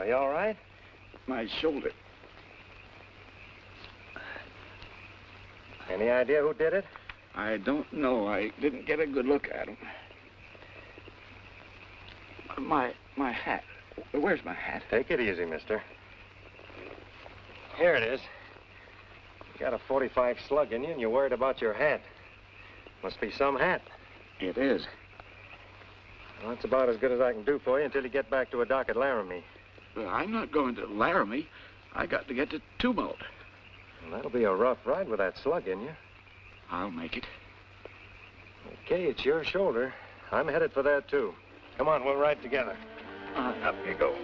you all right? My shoulder. Any idea who did it? I don't know. I didn't get a good look at him. My hat. Where's my hat? Take it easy, mister. Here it is. You got a .45 slug in you, and you're worried about your hat. Must be some hat. It is. Well, that's about as good as I can do for you until you get back to a dock at Laramie. Well, I'm not going to Laramie. I got to get to Tumult. Well, that'll be a rough ride with that slug in you. I'll make it. Okay, it's your shoulder. I'm headed for that, too. Come on, we'll ride together. Up you go.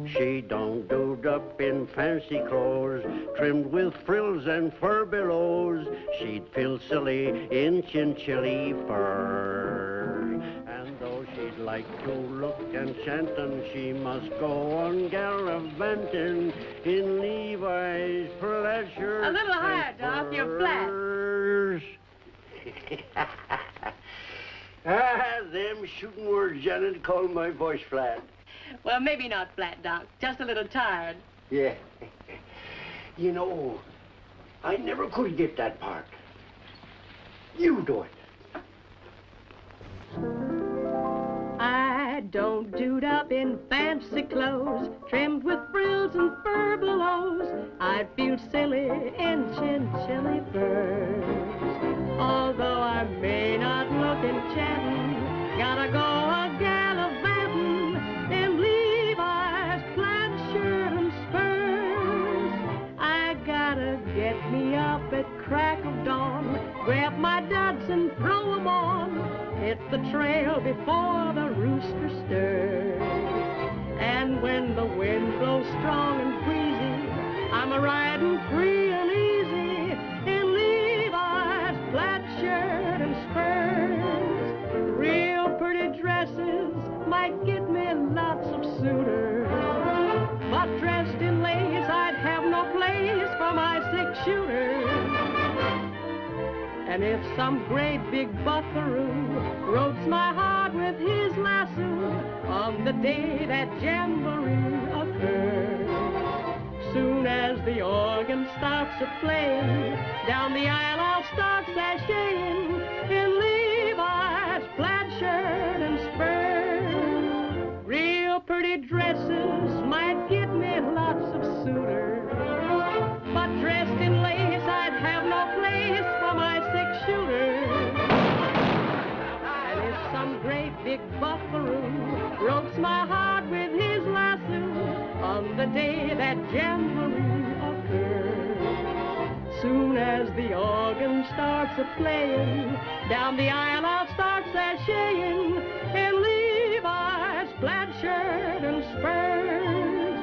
She don't doed up in fancy clothes, trimmed with frills and fur billows. She'd feel silly in chinchilly fur. And though she'd like to look enchantin', she must go on gallivanting in Levi's pleasure. A little higher, Doc. You're flat. Them shooting words, Janet, call my voice flat. Well, maybe not flat, Doc. Just a little tired. Yeah. You know, I never could get that part. You do it. I don't dude up in fancy clothes, trimmed with frills and fur billows. I feel silly in chinchilly furs. Although I may not look enchanting, gotta go a gallivanting in Levi's plaid shirt and spurs. I gotta get me up at crack of dawn, grab my duds and throw 'em on, hit the trail before the rooster stirs. And when the wind blows strong and breezy, I'm a-riding free and easy in Levi's plaid shirt and spurs. Real pretty dresses might get me lots of suitors, but dressed in lace I'd have no place for my six-shooter. And if some great big buckaroo ropes my heart with his lasso on the day that jamboree occurs, soon as the organ starts to play, down the aisle I'll start sashaying in Levi's plaid shirt and spurs. Real pretty dresses might get me lots of suitors, but dressed in lace I'd have no place for my six-shooter. And if some great big buckaroo ropes my heart with his lasso on the day that jamboree occurs, soon as the organ starts a-playing, down the aisle I'll start sashaying in Levi's plaid shirt and spurs,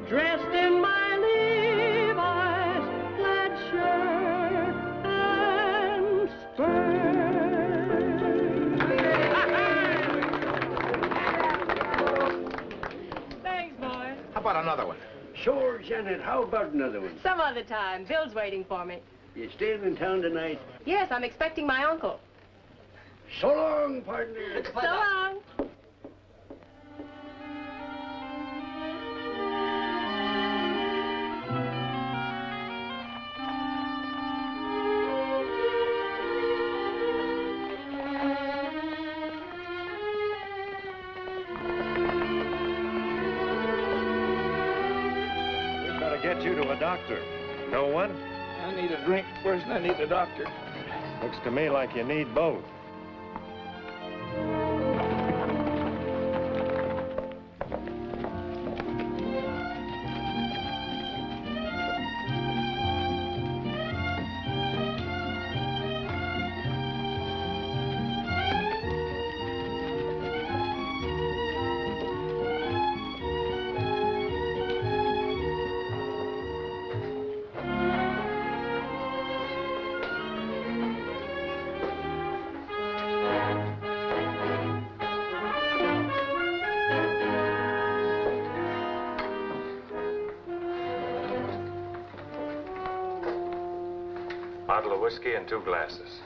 dressed in my Levi's plaid shirt and spurs. Thanks, boy. How about another one? Sure, Janet, how about another one? Some other time. Bill's waiting for me. You staying in town tonight? Yes, I'm expecting my uncle. So long, partner. So long. We'd better get you to a doctor. No one? I need a drink worse than I need a doctor. Looks to me like you need both. Bottle of whiskey and 2 glasses.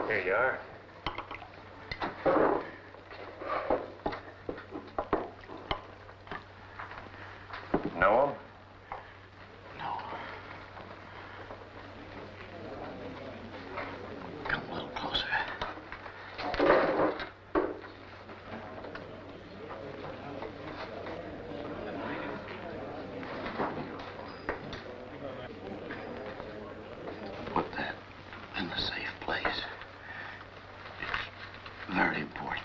Here you are. Know him? No. Come a little closer. Put that in the safe place. It's very important.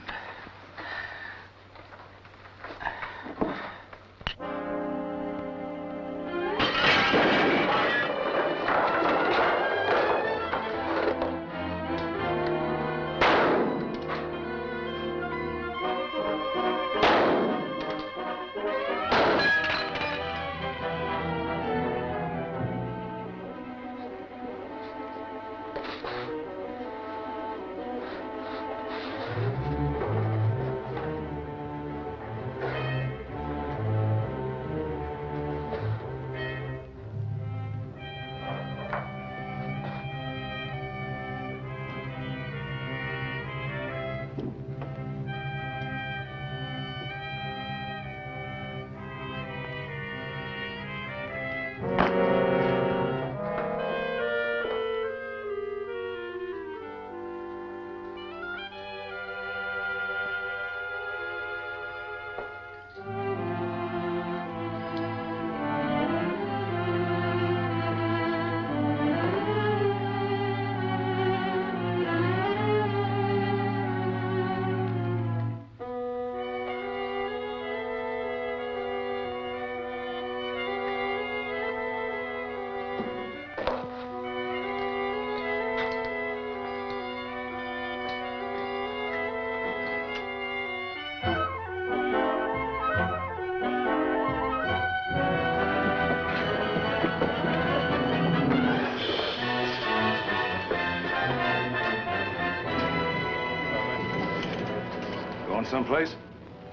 Going someplace?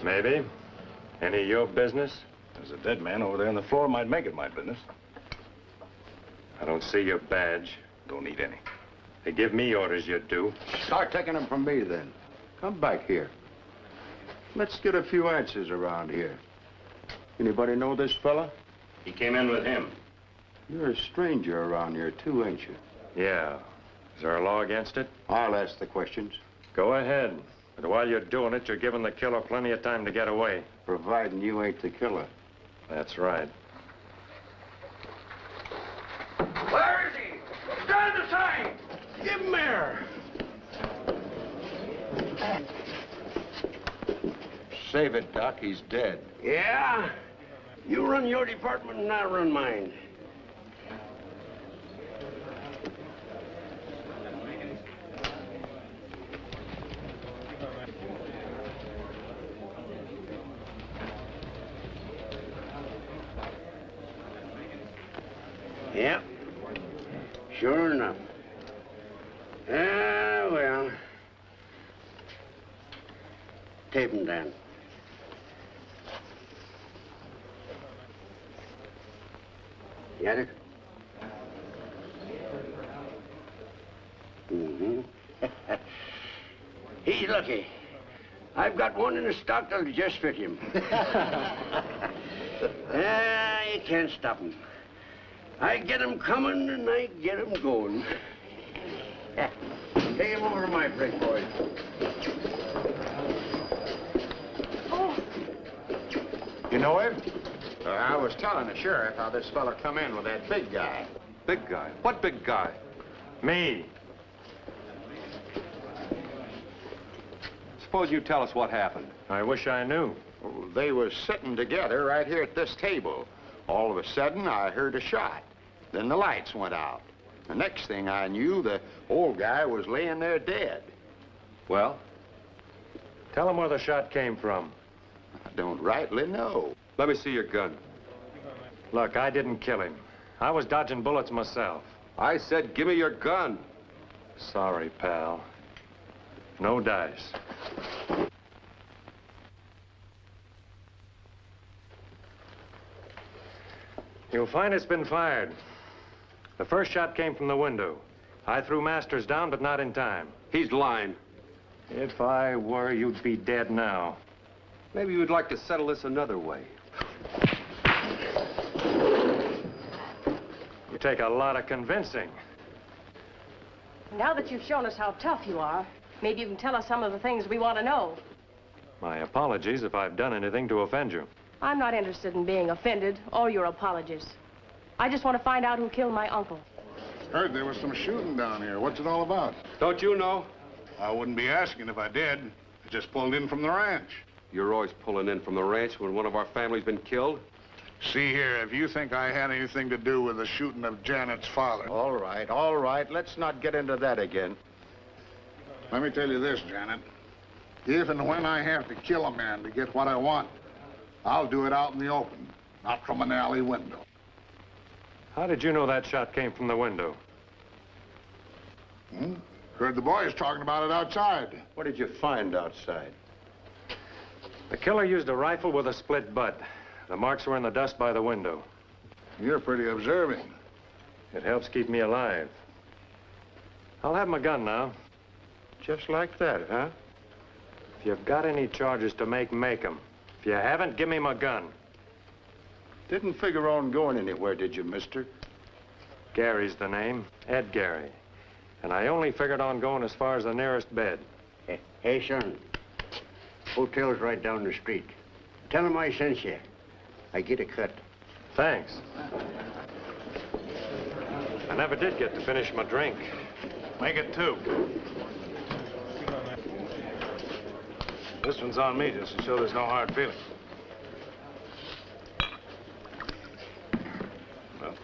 Maybe. Any of your business? There's a dead man over there on the floor. Might make it my business. I don't see your badge. Don't need any. They give me orders, you do. Start taking them from me, then. Come back here. Let's get a few answers around here. Anybody know this fella? He came in with him. You're a stranger around here, too, ain't you? Yeah. Is there a law against it? I'll ask the questions, Go ahead. But while you're doing it, you're giving the killer plenty of time to get away. providing you ain't the killer. That's right. Where is he? Stand aside! Give him air! Save it, Doc. He's dead. Yeah? You run your department and I'll run mine. Yep. Sure enough. Ah, well. Tape him down. Got it? Mm-hmm. He's lucky. I've got one in the stock that'll just fit him. You can't stop him. I get him coming and I get him going. Take him over to my place, boys. You know him? I was telling the sheriff how this fella come in with that big guy. Big guy? What big guy? Me. Suppose you tell us what happened. I wish I knew. Oh, they was sitting together right here at this table. All of a sudden, I heard a shot. Then the lights went out. The next thing I knew, the old guy was laying there dead. Well? Tell him where the shot came from. I don't rightly know. Let me see your gun. Look, I didn't kill him. I was dodging bullets myself. I said give me your gun. Sorry, pal. No dice. You'll find it's been fired. The first shot came from the window. I threw Masters down, but not in time. He's lying. If I were, you'd be dead now. Maybe you'd like to settle this another way. You take a lot of convincing. Now that you've shown us how tough you are, maybe you can tell us some of the things we want to know. My apologies if I've done anything to offend you. I'm not interested in being offended or your apologies. I just want to find out who killed my uncle. Heard there was some shooting down here. What's it all about? Don't you know? I wouldn't be asking if I did. I just pulled in from the ranch. You're always pulling in from the ranch when one of our family's been killed. See here, if you think I had anything to do with the shooting of Janet's father... All right. Let's not get into that again. Let me tell you this, Janet. If and when I have to kill a man to get what I want, I'll do it out in the open, not from an alley window. How did you know that shot came from the window? Heard the boys talking about it outside. What did you find outside? The killer used a rifle with a split butt. The marks were in the dust by the window. You're pretty observing. It helps keep me alive. I'll have my gun now. Just like that, huh? If you've got any charges to make 'em. If you haven't, give me my gun. Didn't figure on going anywhere, did you, mister? Gary's the name, Ed Gary. And I only figured on going as far as the nearest bed. Hey, son. Hotel's right down the street. Tell him I sent you. I get a cut. Thanks. I never did get to finish my drink. Make it 2. This one's on me, just to show there's no hard feelings. Well.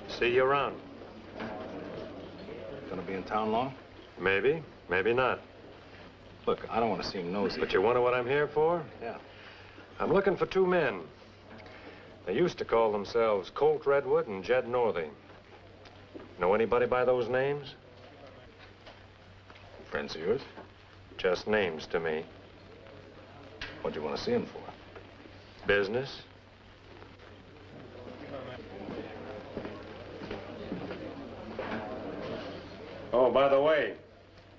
See you around. Gonna be in town long? Maybe, maybe not. Look, I don't want to seem nosy. But you wonder what I'm here for? Yeah. I'm looking for 2 men. They used to call themselves Colt Redwood and Jed Northey. Know anybody by those names? Friends of yours? Just names to me. What do you want to see them for? Business. Oh, by the way,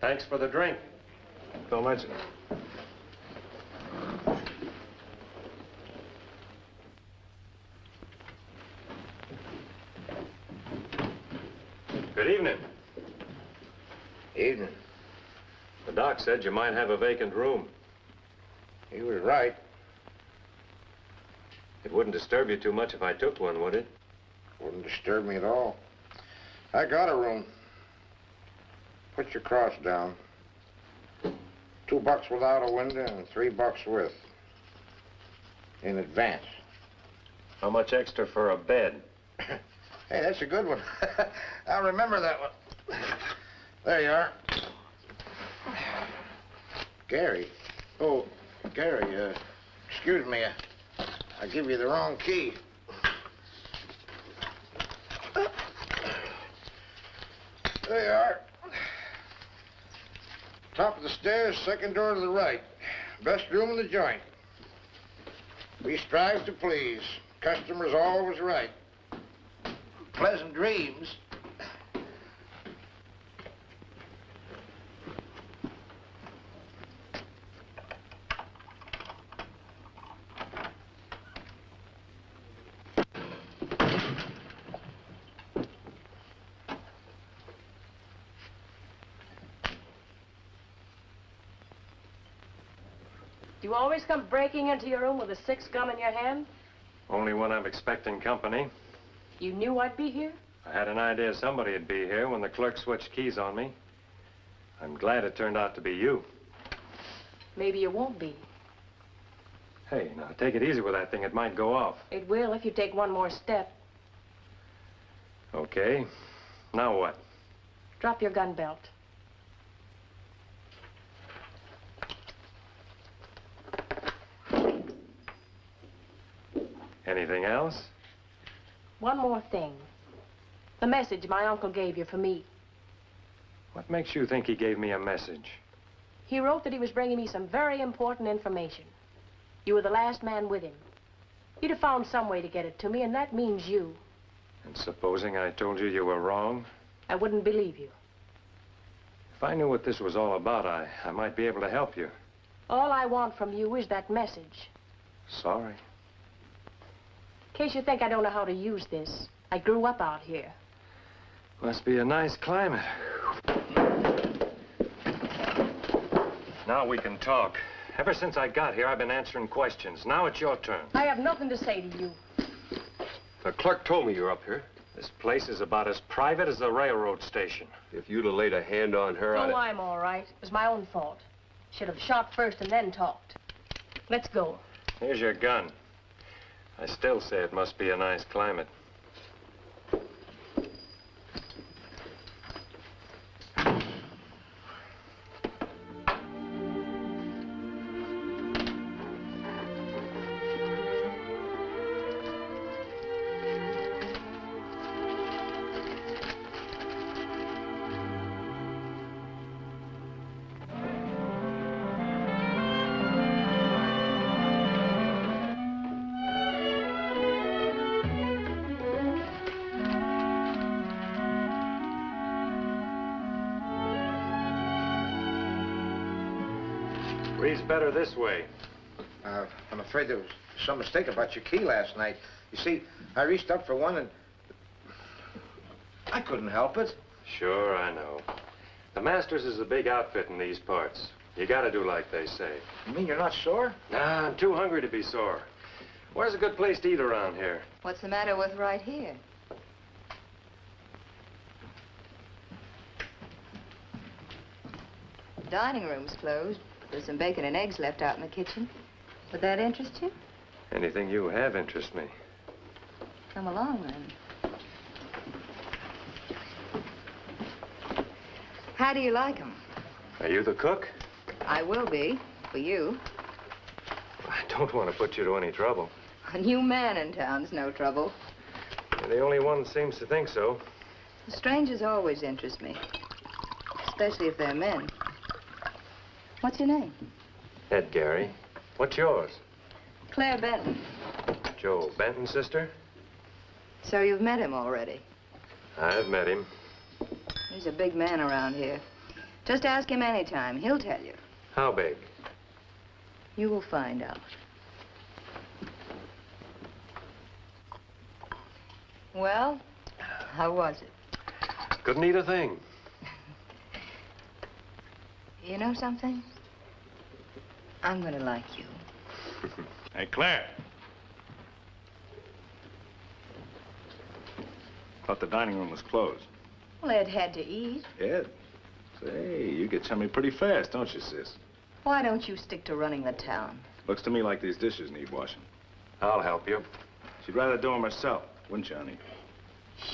thanks for the drink. Don't mention it. Good evening. Evening. The doc said you might have a vacant room. He was right. It wouldn't disturb you too much if I took one, would it? Wouldn't disturb me at all. I got a room. Put your cross down. $2 without a window and $3 with. In advance. How much extra for a bed? Hey, that's a good one. I'll remember that one. There you are. Gary. Oh, Gary, excuse me. I give you the wrong key. There you are. Top of the stairs, second door to the right. Best room in the joint. We strive to please. Customer's always right. Pleasant dreams. Do you always come breaking into your room with a 6-gun in your hand? Only when I'm expecting company. You knew I'd be here? I had an idea somebody'd be here when the clerk switched keys on me. I'm glad it turned out to be you. Maybe you won't be. Hey, now take it easy with that thing. It might go off. It will if you take one more step. Okay. Now what? Drop your gun belt. Anything else? One more thing. The message my uncle gave you for me. What makes you think he gave me a message? He wrote that he was bringing me some very important information. You were the last man with him. You'd have found some way to get it to me, and that means you. And supposing I told you you were wrong? I wouldn't believe you. If I knew what this was all about, I might be able to help you. All I want from you is that message. Sorry. In case you think I don't know how to use this, I grew up out here. Must be a nice climate. Now we can talk. Ever since I got here, I've been answering questions. Now it's your turn. I have nothing to say to you. The clerk told me you're up here. This place is about as private as the railroad station. If you'd have laid a hand on her, Oh, I'm all right. It was my own fault. Should have shot first and then talked. Let's go. Here's your gun. I still say it must be a nice climate. Breathes better this way. I'm afraid there was some mistake about your key last night. You see, I reached up for one and I couldn't help it. Sure, I know. The Masters is a big outfit in these parts. You gotta do like they say. You mean you're not sore? Nah, I'm too hungry to be sore. Where's a good place to eat around here? What's the matter with right here? The dining room's closed. There's some bacon and eggs left out in the kitchen. Would that interest you? Anything you have interests me. Come along, then. How do you like 'em? Are you the cook? I will be, for you. I don't want to put you to any trouble. A new man in town's no trouble. You're the only one that seems to think so. Strangers always interest me, especially if they're men. What's your name? Ed Gary. What's yours? Claire Benton. Joe Benton's sister? So you've met him already. I've met him. He's a big man around here. Just ask him anytime. He'll tell you. How big? You will find out. Well, how was it? Couldn't eat a thing. You know something? I'm gonna like you. Hey, Claire. Thought the dining room was closed. Well, Ed had to eat. Ed? Say, you get chummy pretty fast, don't you, sis? Why don't you stick to running the town? Looks to me like these dishes need washing. I'll help you. She'd rather do them herself, wouldn't you, honey?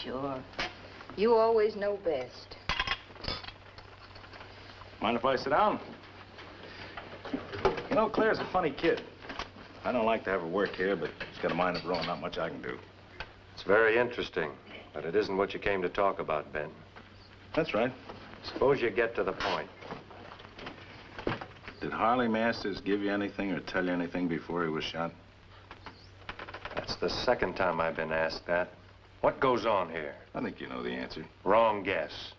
Sure. You always know best. Mind if I sit down? You know, Claire's a funny kid. I don't like to have her work here, but she's got a mind of her own. Not much I can do. It's very interesting, but it isn't what you came to talk about, Ben. That's right. Suppose you get to the point. Did Harley Masters give you anything or tell you anything before he was shot? That's the second time I've been asked that. What goes on here? I think you know the answer. Wrong guess.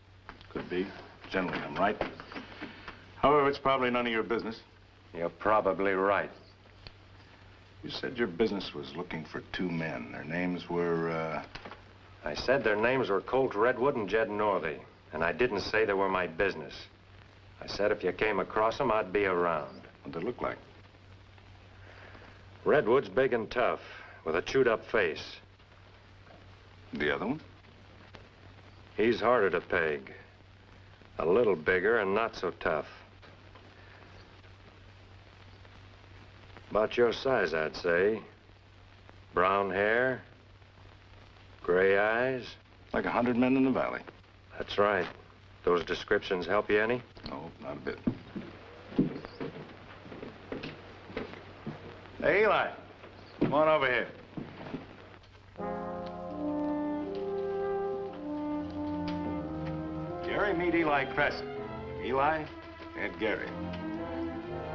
Could be. Generally, I'm right. However, it's probably none of your business. You're probably right. You said your business was looking for two men. Their names were, I said their names were Colt Redwood and Jed Northey, and I didn't say they were my business. I said if you came across them, I'd be around. What'd they look like? Redwood's big and tough, with a chewed-up face. The other one? He's harder to peg. A little bigger and not so tough. About your size, I'd say. Brown hair, gray eyes. Like 100 men in the valley. That's right. Those descriptions help you any? No, not a bit. Hey, Eli. Come on over here. Gary, meet Eli Crescent. Eli, Ed Gary.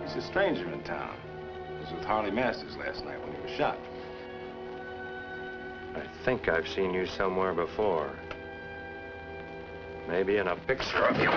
He's a stranger in town. He was with Harley Masters last night when he was shot. I think I've seen you somewhere before. Maybe in a picture of you.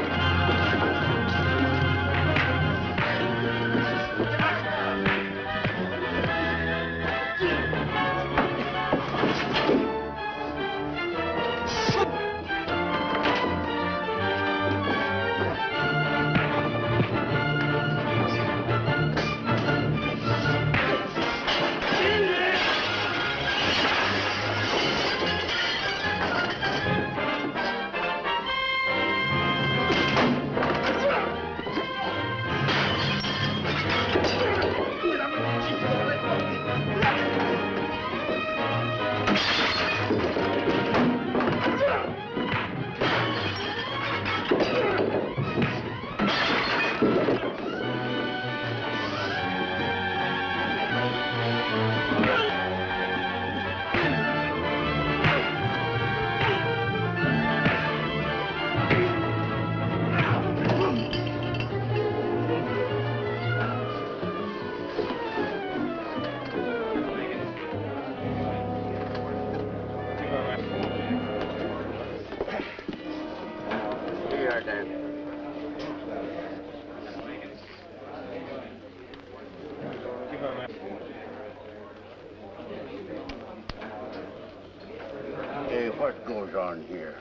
Hey, what goes on here?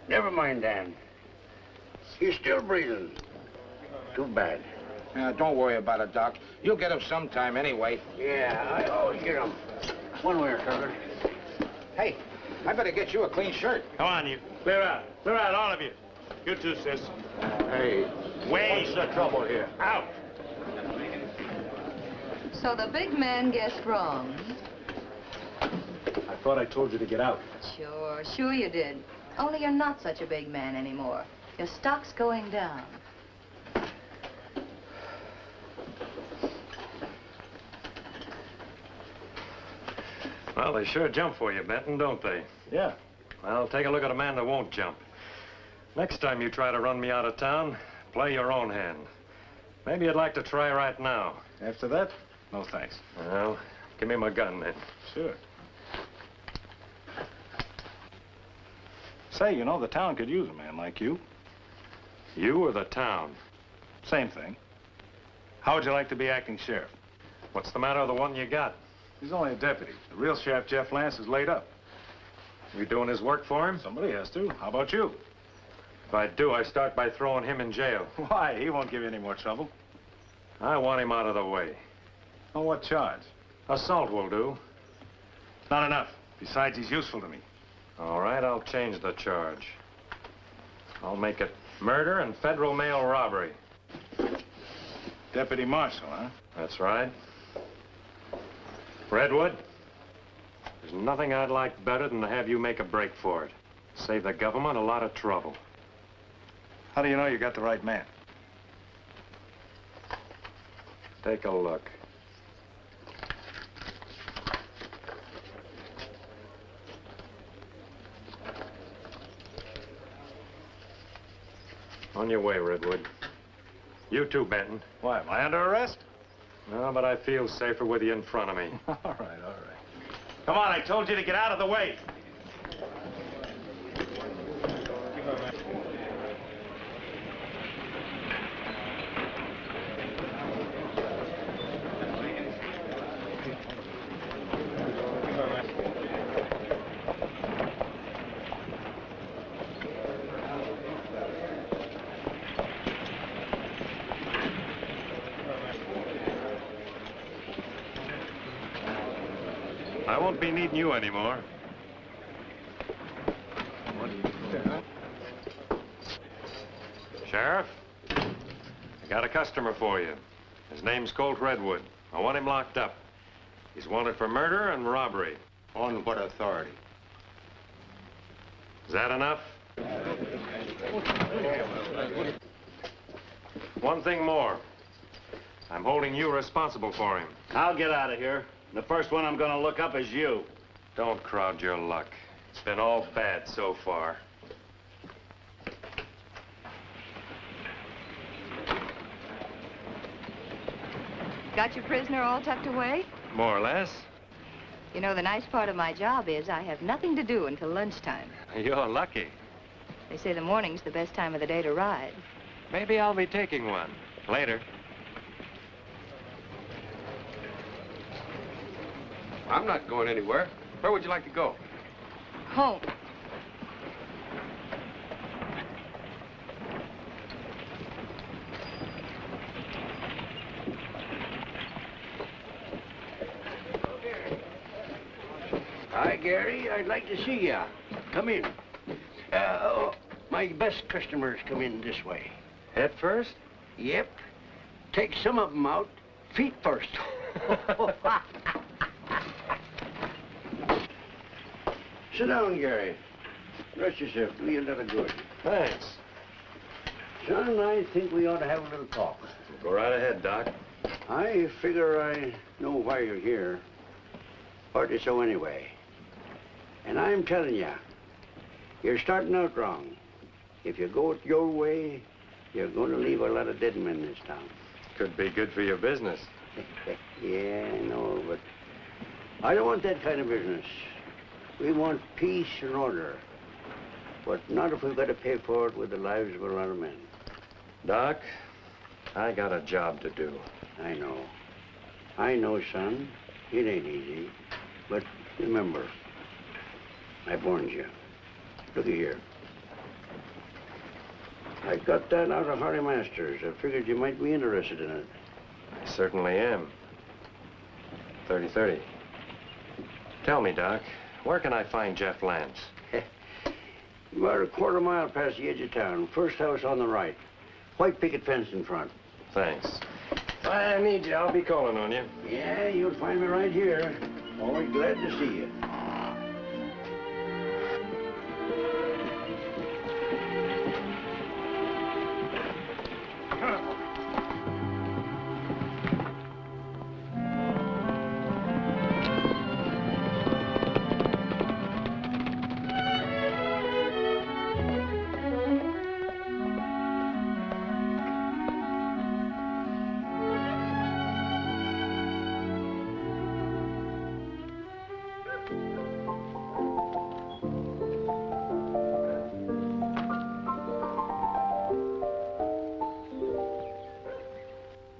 Never mind, Dan. He's still breathing. Too bad. Don't worry about it, Doc. You'll get him sometime anyway. Yeah, I always get him. One way or another. Hey, I better get you a clean shirt. Come on, you. Clear out. Clear out, all of you. You too, sis. Hey, Wait. what's the trouble here? Out. So the big man guessed wrong. I thought I told you to get out. Sure you did. Only you're not such a big man anymore. Your stock's going down. Well, they sure jump for you, Benton, don't they? Yeah. Well, take a look at a man that won't jump. Next time you try to run me out of town, play your own hand. Maybe you'd like to try right now. After that, no thanks. Well, give me my gun, then. Sure. Say, you know, the town could use a man like you. You or the town? Same thing. How would you like to be acting sheriff? What's the matter with the one you got? He's only a deputy. The real sheriff, Jeff Lance, is laid up. You doing his work for him? Somebody has to. How about you? If I do, I start by throwing him in jail. Why? He won't give you any more trouble. I want him out of the way. On what charge? Assault will do. Not enough. Besides, he's useful to me. All right, I'll change the charge. I'll make it murder and federal mail robbery. Deputy Marshal, huh? That's right. Redwood, there's nothing I'd like better than to have you make a break for it. Save the government a lot of trouble. How do you know you got the right man? Take a look. On your way, Redwood. You too, Benton. Why, am I under arrest? No, but I feel safer with you in front of me. All right. Come on, I told you to get out of the way. I won't be needing you anymore. Sheriff, I got a customer for you. His name's Colt Redwood. I want him locked up. He's wanted for murder and robbery. On what authority? Is that enough? One thing more. I'm holding you responsible for him. I'll get out of here. The first one I'm gonna look up is you. Don't crowd your luck. It's been all bad so far. Got your prisoner all tucked away? More or less. You know, the nice part of my job is I have nothing to do until lunchtime. You're lucky. They say the morning's the best time of the day to ride. Maybe I'll be taking one. Later. I'm not going anywhere. Where would you like to go? Home. Hi, Gary. I'd like to see ya. Come in. My best customers come in this way. Head first? Yep. Take some of them out, feet first. Sit down, Gary. Rest yourself. Do you a lot of good. Thanks. Son, I think we ought to have a little talk. Go right ahead, Doc. I figure I know why you're here. Partly so anyway. And I'm telling you, you're starting out wrong. If you go it your way, you're going to leave a lot of dead men in this town. Could be good for your business. Yeah, I know, but I don't want that kind of business. We want peace and order. But not if we've got to pay for it with the lives of a lot of men. Doc, I got a job to do. I know. I know, son. It ain't easy. But remember, I warned you. Looky here. I got that out of Harry Masters. I figured you might be interested in it. I certainly am. 30-30. Tell me, Doc, where can I find Jeff Lance? About a quarter mile past the edge of town. First house on the right. White picket fence in front. Thanks. If I need you, I'll be calling on you. Yeah, you'll find me right here. Always glad to see you.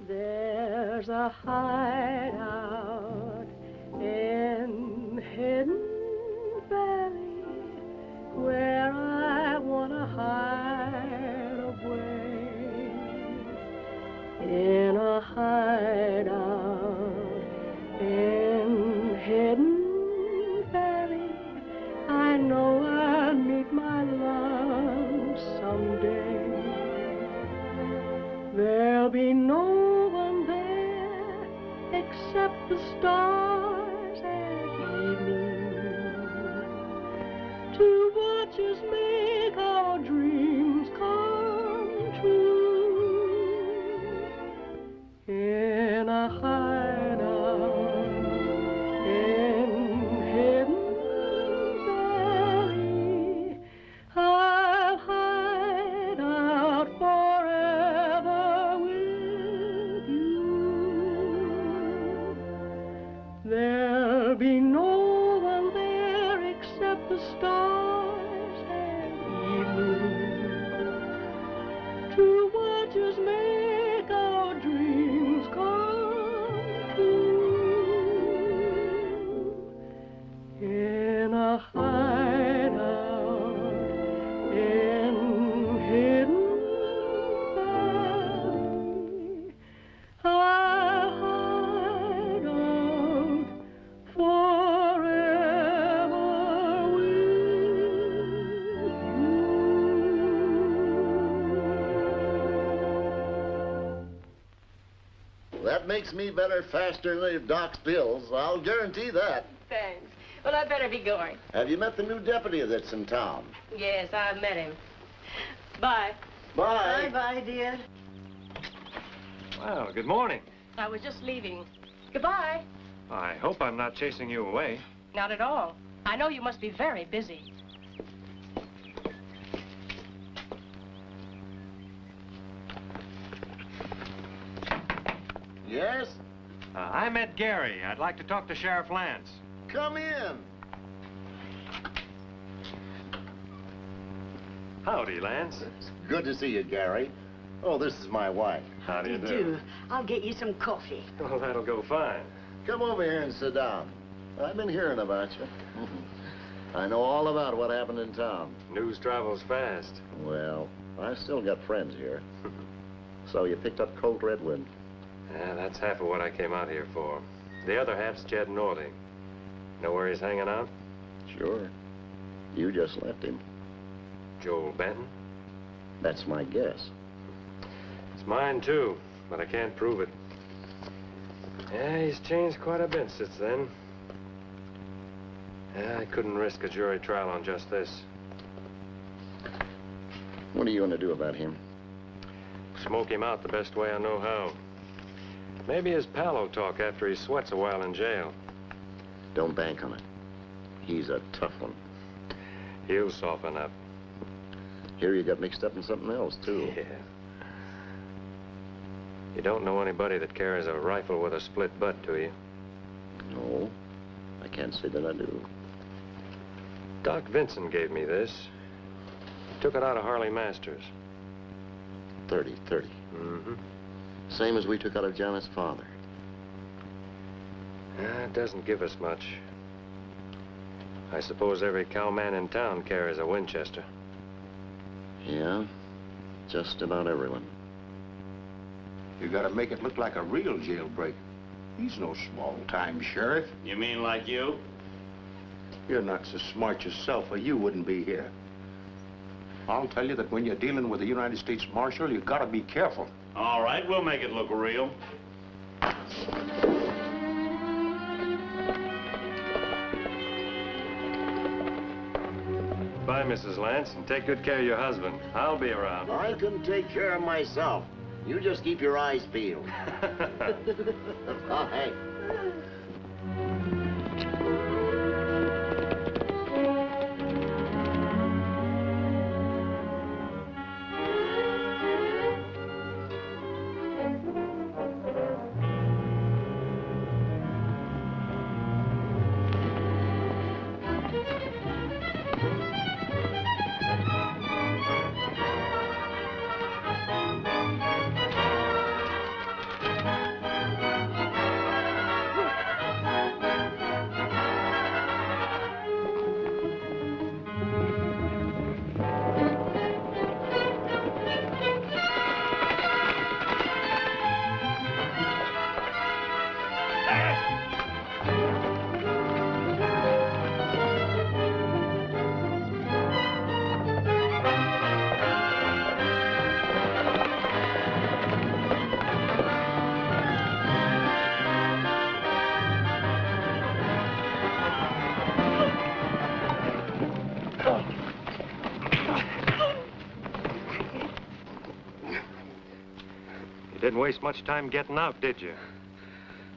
There's a hideout in Hidden Valley where I want to hide away. In a hideout in Hidden Valley, I know I'll meet my love someday. There'll be no except the stars at evening to watch us make our dreams come true. In a hideout in Hidden Valley, I'll hide out forever with you. There'll be no one there except the stars at evening to watch us make our dreams come true. In a hideout in Hidden Valley, I'll hide out forever with Well, that makes me better faster than Doc's pills. I'll guarantee that. Thanks. Well, I'd better be going. Have you met the new deputy that's in town? Yes, I've met him. Bye. Bye. Bye-bye, dear. Well, good morning. I was just leaving. Goodbye. I hope I'm not chasing you away. Not at all. I know you must be very busy. Yes? I met Gary. I'd like to talk to Sheriff Lance. Come in. Howdy, Lance. It's good to see you, Gary. Oh, this is my wife. How do you do? I'll get you some coffee. Oh, that'll go fine. Come over here and sit down. I've been hearing about you. I know all about what happened in town. News travels fast. Well, I still got friends here. So you picked up Colt Redwood. Yeah, that's half of what I came out here for. The other half's Jed Northey. Know where he's hanging out? Sure. You just left him. Joel Benton? That's my guess. It's mine, too, but I can't prove it. Yeah, he's changed quite a bit since then. Yeah, I couldn't risk a jury trial on just this. What are you going to do about him? Smoke him out the best way I know how. Maybe his pal will talk after he sweats a while in jail. Don't bank on it. He's a tough one. He'll soften up. Here you got mixed up in something else, too. Yeah. You don't know anybody that carries a rifle with a split butt, do you? No, I can't say that I do. Doc Vinson gave me this. Took it out of Harley Masters. 30. Mm-hmm. Same as we took out of Janet's father. It doesn't give us much. I suppose every cowman in town carries a Winchester. Yeah, just about everyone. You gotta make it look like a real jailbreak. He's no small-time sheriff. You mean like you? You're not so smart yourself, or you wouldn't be here. I'll tell you that when you're dealing with the United States Marshal, you gotta be careful. All right, we'll make it look real. Bye, Mrs. Lance, and take good care of your husband. I'll be around. I can take care of myself. You just keep your eyes peeled. Bye. Didn't waste much time getting out, did you?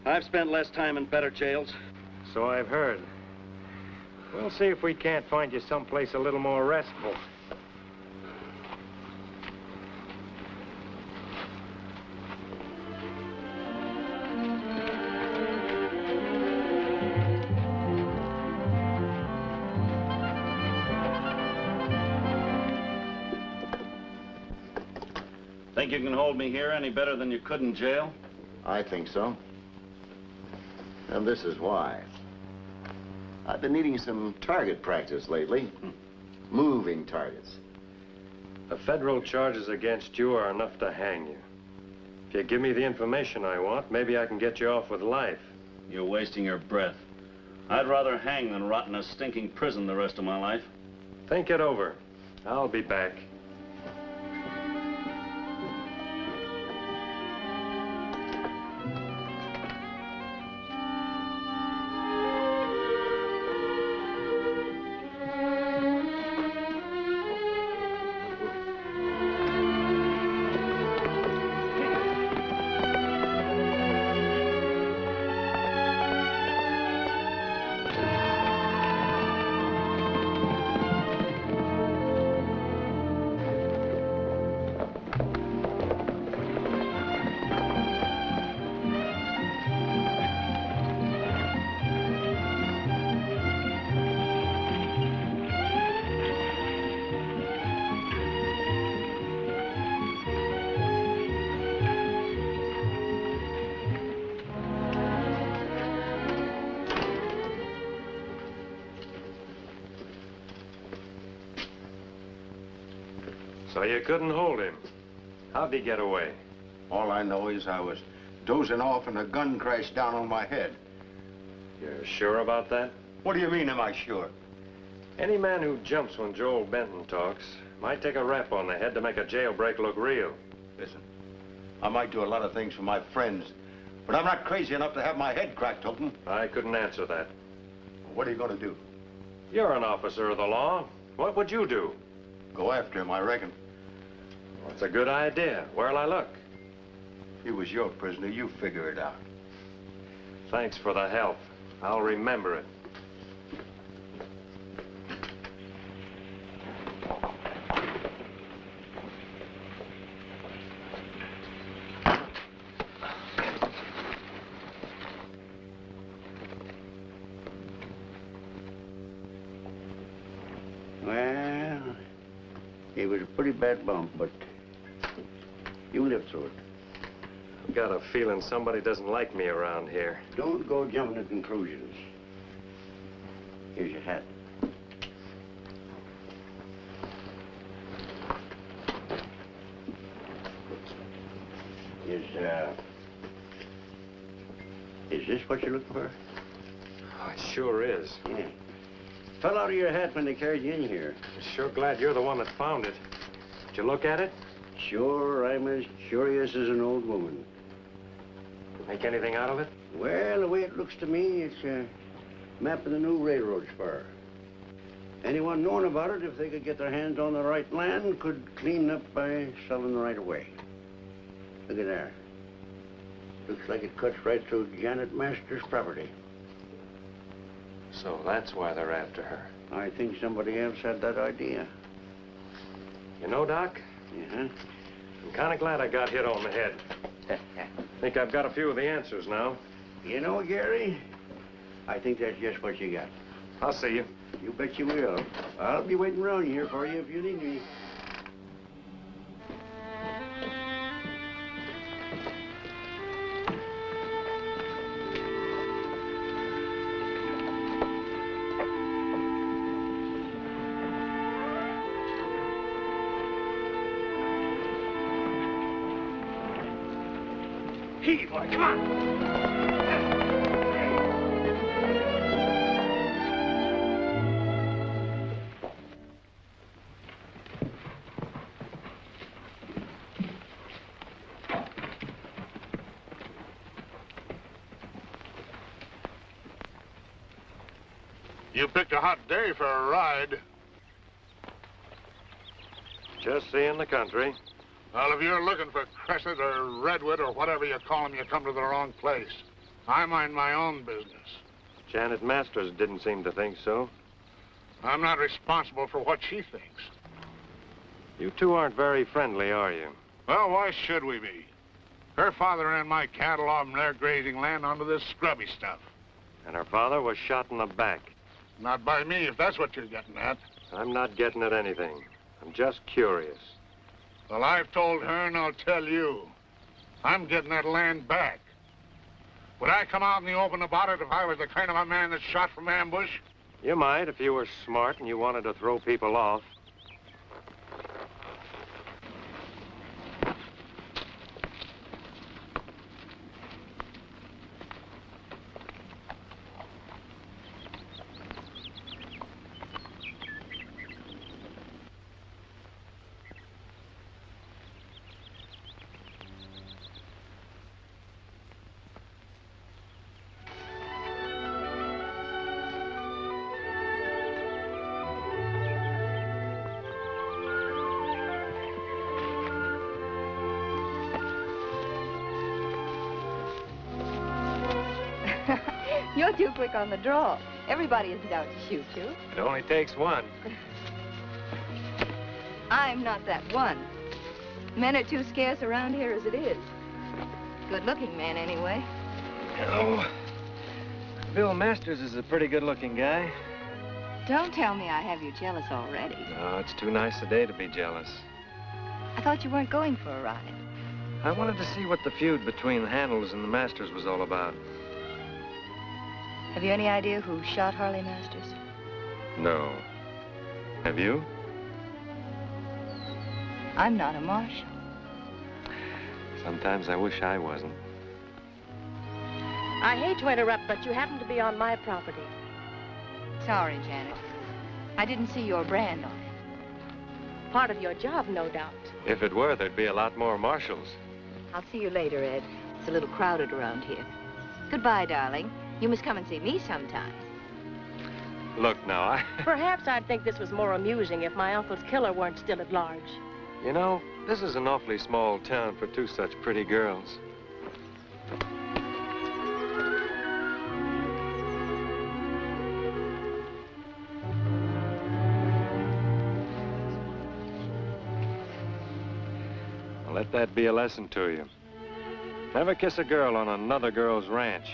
I've spent less time in better jails. So I've heard. We'll see if we can't find you someplace a little more restful. Think you can hold me here any better than you could in jail? I think so. And this is why. I've been needing some target practice lately. Moving targets. The federal charges against you are enough to hang you. If you give me the information I want, maybe I can get you off with life. You're wasting your breath. I'd rather hang than rot in a stinking prison the rest of my life. Think it over. I'll be back. So you couldn't hold him. How'd he get away? All I know is I was dozing off and a gun crashed down on my head. You're sure about that? What do you mean, am I sure? Any man who jumps when Joel Benton talks might take a rap on the head to make a jailbreak look real. Listen, I might do a lot of things for my friends, but I'm not crazy enough to have my head cracked open. I couldn't answer that. What are you going to do? You're an officer of the law. What would you do? Go after him, I reckon. That's a good idea. Where'll I look? He was your prisoner. You figure it out. Thanks for the help. I'll remember it. Well, it was a pretty bad bump, but you lived through it. I've got a feeling somebody doesn't like me around here. Don't go jumping to conclusions. Here's your hat. Is this what you're looking for? Oh, it sure is. Yeah. Fell out of your hat when they carried you in here. I'm sure glad you're the one that found it. Did you look at it? Sure, I'm as curious as an old woman. Make anything out of it? Well, the way it looks to me, it's a map of the new railroad spur. Anyone knowing about it, if they could get their hands on the right land, could clean up by selling the right of way. Look at there. Looks like it cuts right through Janet Masters' property. So that's why they're after her. I think somebody else had that idea. You know, Doc? Yeah? I'm kind of glad I got hit on the head. Think I've got a few of the answers now. You know, Gary, I think that's just what you got. I'll see you. You bet you will. I'll be waiting around here for you if you need me. Hey, boy, come on. You picked a hot day for a ride. Just seeing the country. Well, if you're looking for Crescent or Redwood or whatever you call them, you come to the wrong place. I mind my own business. Janet Masters didn't seem to think so. I'm not responsible for what she thinks. You two aren't very friendly, are you? Well, why should we be? Her father ran my cattle off from their grazing land onto this scrubby stuff. And her father was shot in the back. Not by me, if that's what you're getting at. I'm not getting at anything. I'm just curious. Well, I've told her and I'll tell you. I'm getting that land back. Would I come out in the open about it if I was the kind of a man that's shot from ambush? You might if you were smart and you wanted to throw people off. You're too quick on the draw. Everybody isn't out to shoot you. It only takes one. I'm not that one. Men are too scarce around here as it is. Good-looking man, anyway. Oh, Bill Masters is a pretty good-looking guy. Don't tell me I have you jealous already. No, it's too nice a day to be jealous. I thought you weren't going for a ride. I wanted to see what the feud between the Handles and the Masters was all about. Have you any idea who shot Harley Masters? No. Have you? I'm not a marshal. Sometimes I wish I wasn't. I hate to interrupt, but you happen to be on my property. Sorry, Janet. I didn't see your brand on it. Part of your job, no doubt. If it were, there'd be a lot more marshals. I'll see you later, Ed. It's a little crowded around here. Goodbye, darling. You must come and see me sometime. Look now, Perhaps I'd think this was more amusing if my uncle's killer weren't still at large. You know, this is an awfully small town for two such pretty girls. Well, let that be a lesson to you. Never kiss a girl on another girl's ranch.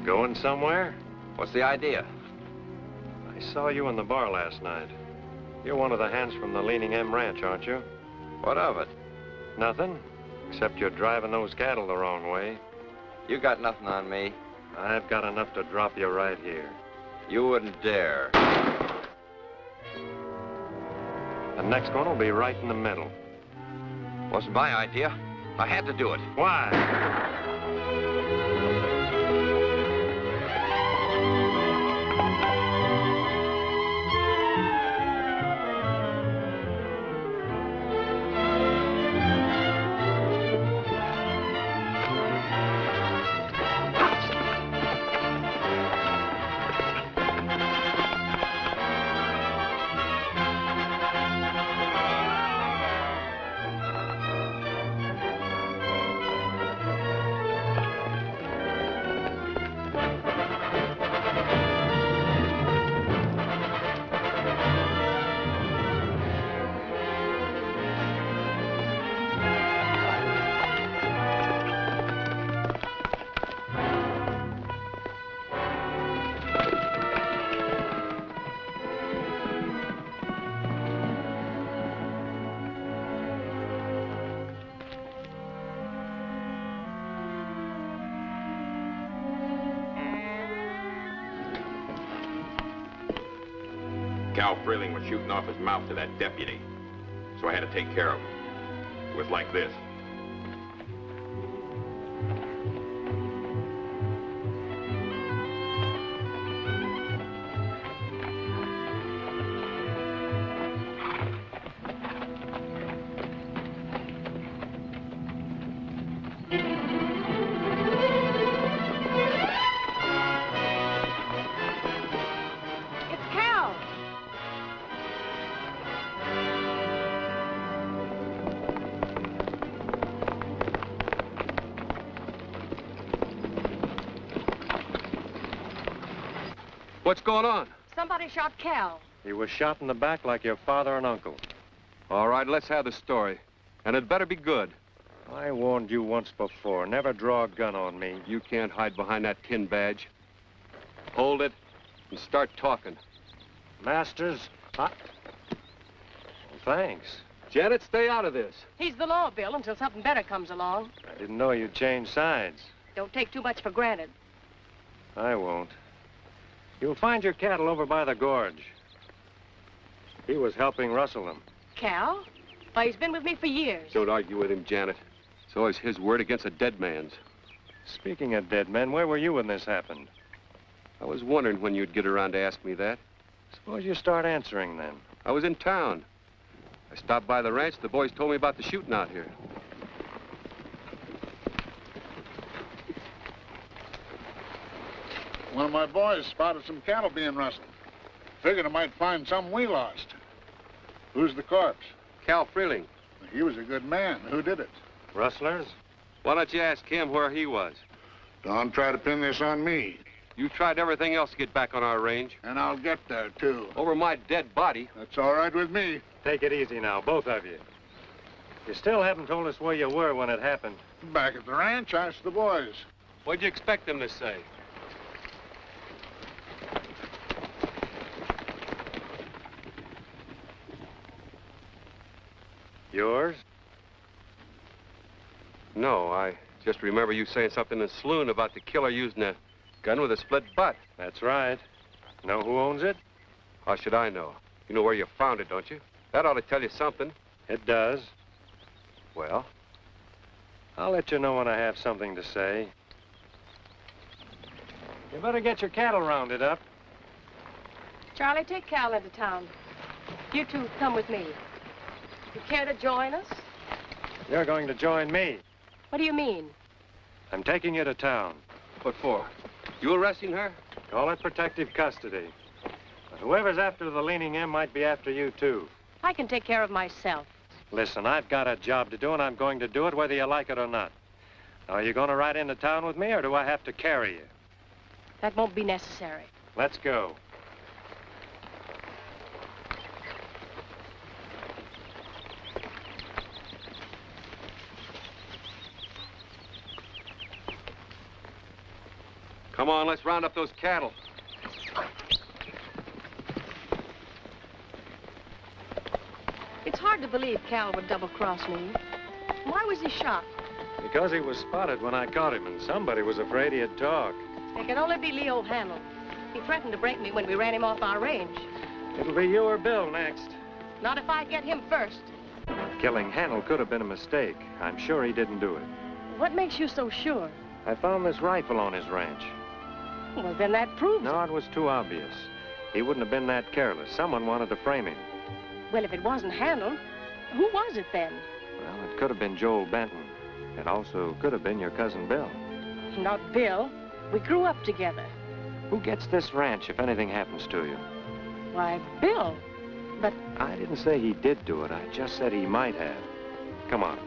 Going somewhere? What's the idea? I saw you in the bar last night. You're one of the hands from the Leaning M Ranch, aren't you? What of it? Nothing, except you're driving those cattle the wrong way. You got nothing on me. I've got enough to drop you right here. You wouldn't dare. The next one will be right in the middle. Wasn't my idea. I had to do it. Why? Cal Freeling was shooting off his mouth to that deputy, so I had to take care of him. It was like this. What's going on? Somebody shot Cal. He was shot in the back like your father and uncle. All right, let's have the story. And it better be good. I warned you once before. Never draw a gun on me. You can't hide behind that tin badge. Hold it and start talking. Masters, well, thanks. Janet, stay out of this. He's the law, Bill, until something better comes along. I didn't know you'd change sides. Don't take too much for granted. I won't. You'll find your cattle over by the gorge. He was helping rustle them. Cal? Why, he's been with me for years. Don't argue with him, Janet. It's always his word against a dead man's. Speaking of dead men, where were you when this happened? I was wondering when you'd get around to ask me that. Suppose you start answering then. I was in town. I stopped by the ranch. The boys told me about the shooting out here. One of my boys spotted some cattle being rustled. Figured I might find some we lost. Who's the corpse? Cal Freeling. He was a good man. Who did it? Rustlers? Why don't you ask him where he was? Don't try to pin this on me. You tried everything else to get back on our range. And I'll get there, too. Over my dead body. That's all right with me. Take it easy now, both of you. You still haven't told us where you were when it happened. Back at the ranch, ask the boys. What'd you expect them to say? Yours? No, I just remember you saying something in the saloon about the killer using a gun with a split butt. That's right. Know who owns it? How should I know? You know where you found it, don't you? That ought to tell you something. It does. Well? I'll let you know when I have something to say. You better get your cattle rounded up. Charlie, take Cal into town. You two come with me. You care to join us? You're going to join me. What do you mean? I'm taking you to town. What for? You arresting her? Call it protective custody. But whoever's after the leaning M might be after you, too. I can take care of myself. Listen, I've got a job to do, and I'm going to do it whether you like it or not. Now, are you going to ride into town with me, or do I have to carry you? That won't be necessary. Let's go. Come on, let's round up those cattle. It's hard to believe Cal would double-cross me. Why was he shot? Because he was spotted when I caught him, and somebody was afraid he'd talk. It can only be Leo Handel. He threatened to break me when we ran him off our range. It'll be you or Bill next. Not if I get him first. Killing Handel could have been a mistake. I'm sure he didn't do it. What makes you so sure? I found this rifle on his ranch. Well, then that proves No, it was too obvious. He wouldn't have been that careless. Someone wanted to frame him. Well, if it wasn't Handel, who was it then? Well, it could have been Joel Benton. It also could have been your cousin Bill. Not Bill. We grew up together. Who gets this ranch if anything happens to you? Why, Bill. But I didn't say he did do it. I just said he might have. Come on.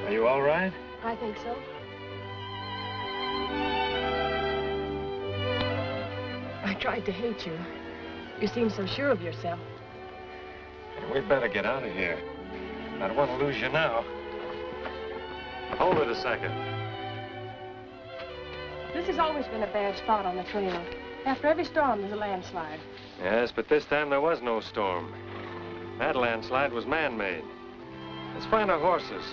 Are you all right? I think so. I tried to hate you. You seem so sure of yourself. We'd better get out of here. I don't want to lose you now. Hold it a second. This has always been a bad spot on the trail. After every storm, there's a landslide. Yes, but this time there was no storm. That landslide was man-made. Let's find our horses.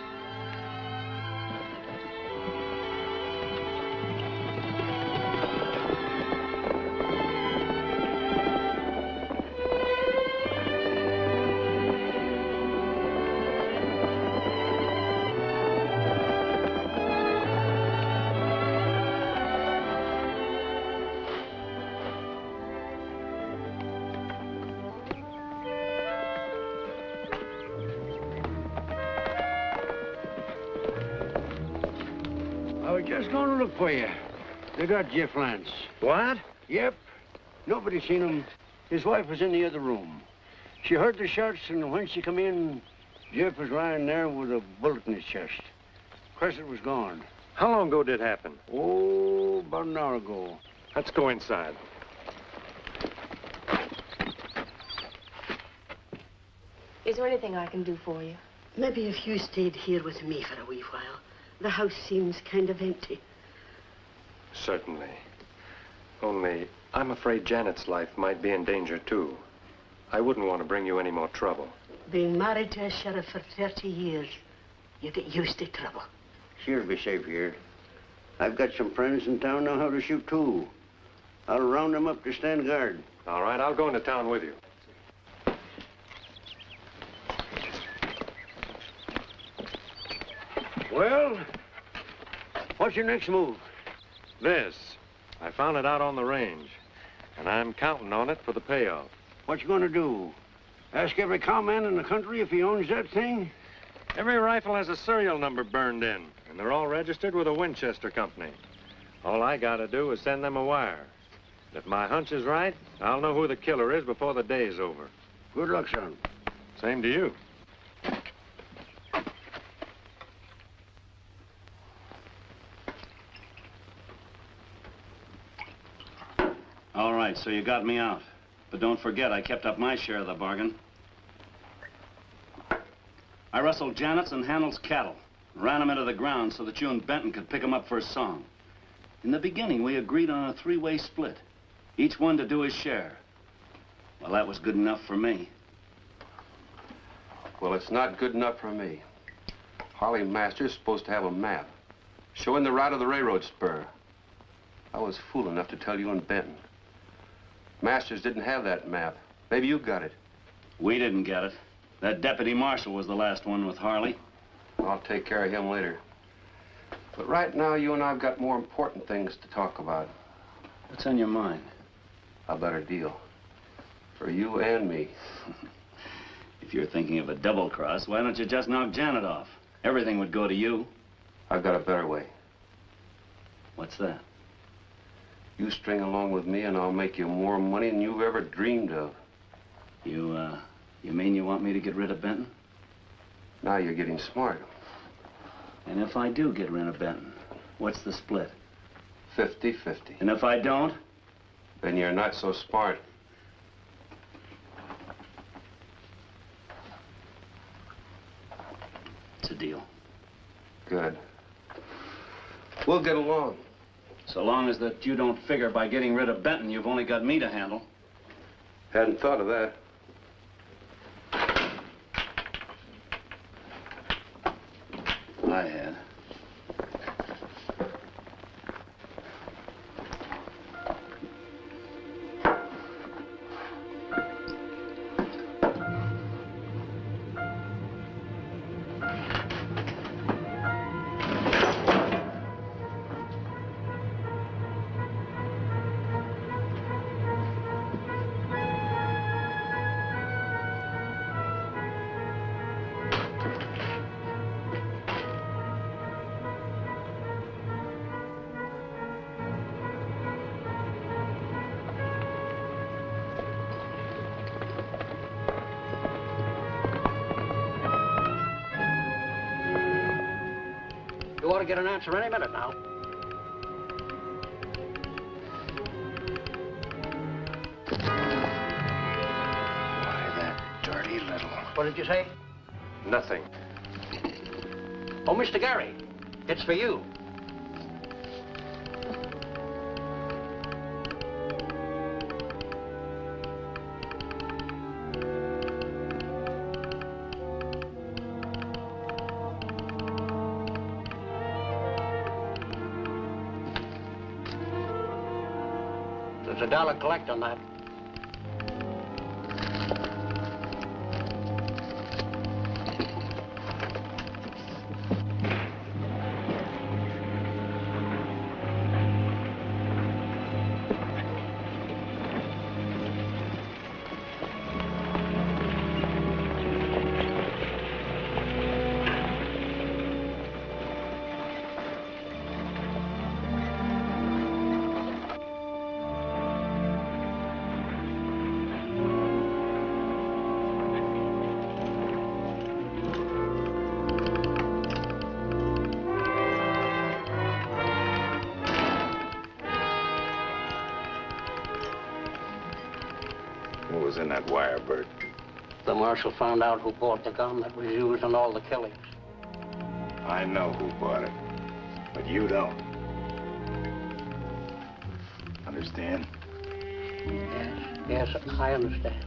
just going to look for you. They got Jeff Lance. What? Yep. Nobody seen him. His wife was in the other room. She heard the shots, and when she come in, Jeff was lying there with a bullet in his chest. Crescent was gone. How long ago did it happen? Oh, about an hour ago. Let's go inside. Is there anything I can do for you? Maybe if you stayed here with me for a wee while. The house seems kind of empty. Certainly. Only, I'm afraid Janet's life might be in danger, too. I wouldn't want to bring you any more trouble. Being married to a sheriff for 30 years, you get used to trouble. She'll be safe here. I've got some friends in town know how to shoot, too. I'll round them up to stand guard. All right, I'll go into town with you. Well, what's your next move? This. I found it out on the range, and I'm counting on it for the payoff. What you gonna do? Ask every cowman in the country if he owns that thing? Every rifle has a serial number burned in, and they're all registered with a Winchester company. All I gotta do is send them a wire. If my hunch is right, I'll know who the killer is before the day's over. Good luck, son. Same to you. All right, so you got me out. But don't forget, I kept up my share of the bargain. I rustled Janet's and Handel's cattle, ran them into the ground so that you and Benton could pick them up for a song. In the beginning, we agreed on a three-way split, each one to do his share. Well, that was good enough for me. Well, it's not good enough for me. Holly Masters supposed to have a map showing the route of the railroad spur. I was fool enough to tell you and Benton. Masters didn't have that map. Maybe you got it. We didn't get it. That Deputy Marshal was the last one with Harley. I'll take care of him later. But right now, you and I've got more important things to talk about. What's on your mind? A better deal. For you and me. If you're thinking of a double cross, why don't you just knock Janet off? Everything would go to you. I've got a better way. What's that? You string along with me and I'll make you more money than you've ever dreamed of. You mean you want me to get rid of Benton? Now you're getting smart. And if I do get rid of Benton, what's the split? 50-50. And if I don't? Then you're not so smart. It's a deal. Good. We'll get along. So long as that you don't figure by getting rid of Benton, you've only got me to handle. Hadn't thought of that. I had. You ought to get an answer any minute now. Why, that dirty little... What did you say? Nothing. Oh, Mr. Gary, it's for you. There's $1 collect on that. was in that wire, Bert? The marshal found out who bought the gun that was used in all the killings. I know who bought it, but you don't. Understand? Yes, I understand.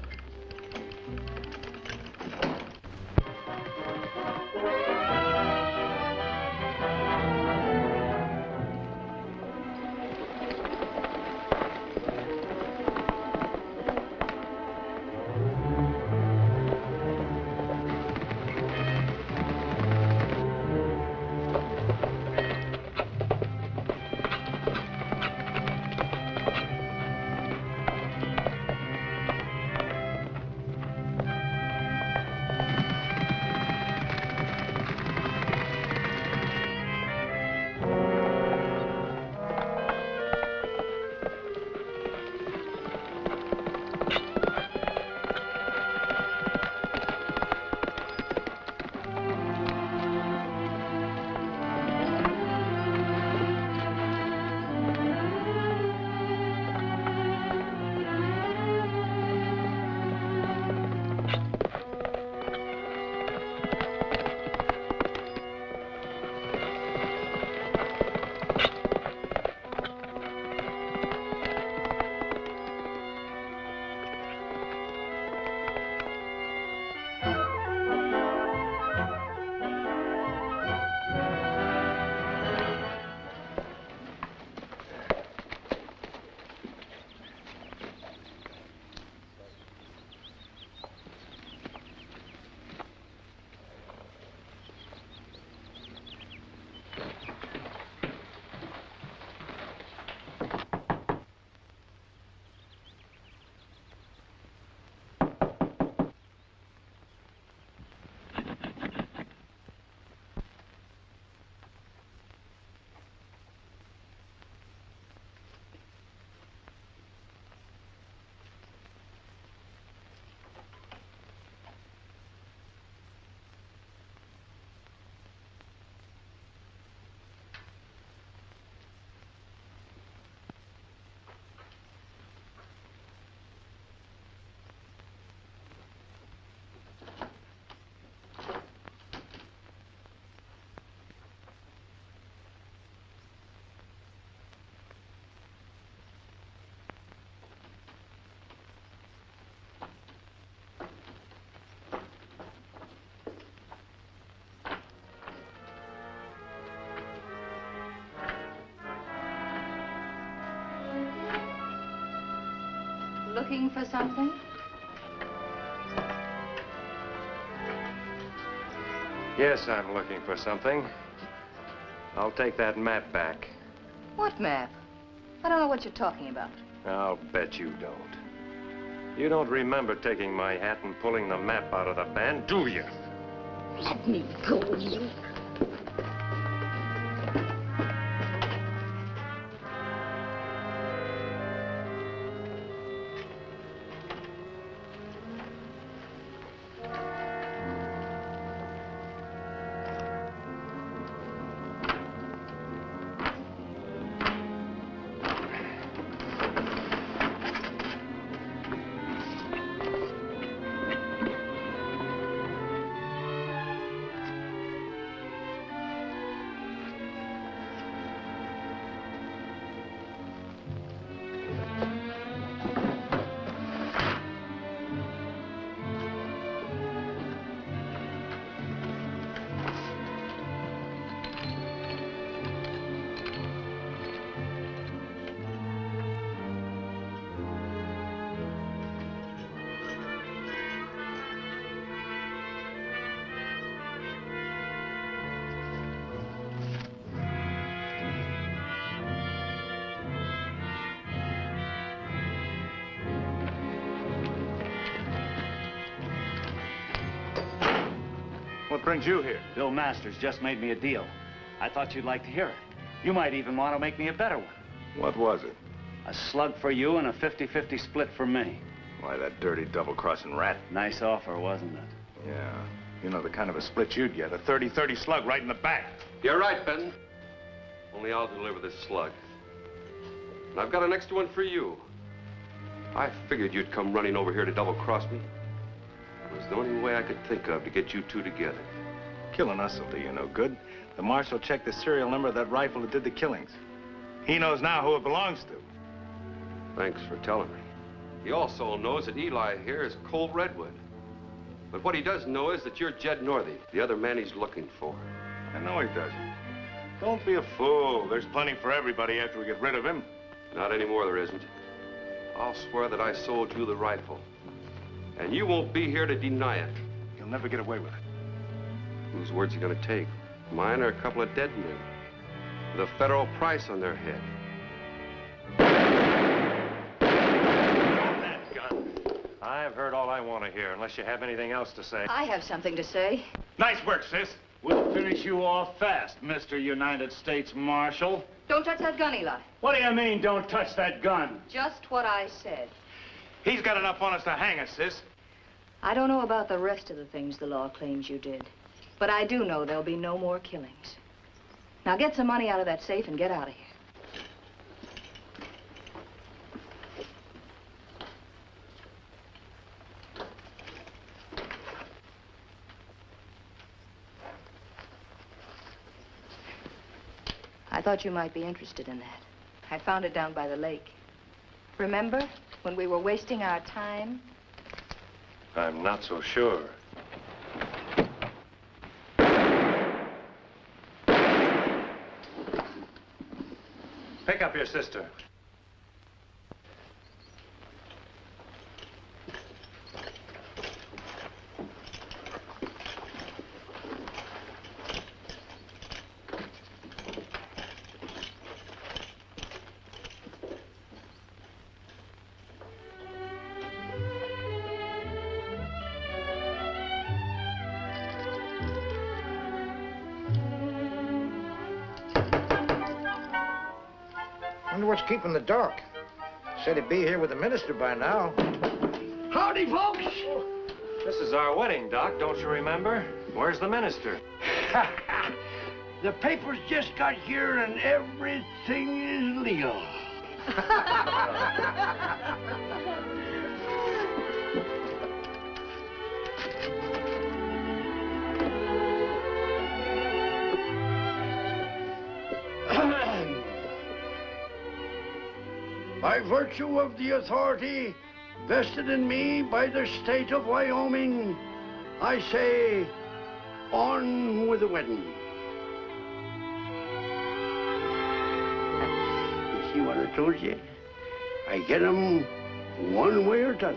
Looking for something? Yes, I'm looking for something. I'll take that map back. What map? I don't know what you're talking about. I'll bet you don't. You don't remember taking my hat and pulling the map out of the band, do you? Let me go, you. What brings you here? Bill Masters just made me a deal. I thought you'd like to hear it. You might even want to make me a better one. What was it? A slug for you and a 50-50 split for me. Why, that dirty double-crossing rat. Nice offer, wasn't it? Yeah. You know the kind of a split you'd get. A 30-30 slug right in the back. You're right, Ben. Only I'll deliver this slug. And I've got an extra one for you. I figured you'd come running over here to double-cross me. It was the only way I could think of to get you two together. Killing us will do you no good. The marshal checked the serial number of that rifle that did the killings. He knows now who it belongs to. Thanks for telling me. He also knows that Eli here is Colt Redwood. But what he doesn't know is that you're Jed Northey, the other man he's looking for. I know he doesn't. Don't be a fool. There's plenty for everybody after we get rid of him. Not anymore, there isn't. I'll swear that I sold you the rifle. And you won't be here to deny it. You'll never get away with it. Whose word's he gonna take? Mine or a couple of dead men? With a federal price on their head. That gun. I've heard all I want to hear, unless you have anything else to say. I have something to say. Nice work, sis. We'll finish you off fast, Mr. United States Marshal. Don't touch that gun, Eli. What do you mean, don't touch that gun? Just what I said. He's got enough on us to hang us, sis. I don't know about the rest of the things the law claims you did, but I do know there'll be no more killings. Now get some money out of that safe and get out of here. I thought you might be interested in that. I found it down by the lake. Remember when we were wasting our time? I'm not so sure. Pick up your sister. Wonder what's keeping the doc. Said he'd be here with the minister by now. Howdy, folks. This is our wedding, Doc, don't you remember? Where's the minister? The papers just got here and everything is legal. By virtue of the authority vested in me by the state of Wyoming, I say, on with the wedding. You see what I told you? I get 'em one way or t'other.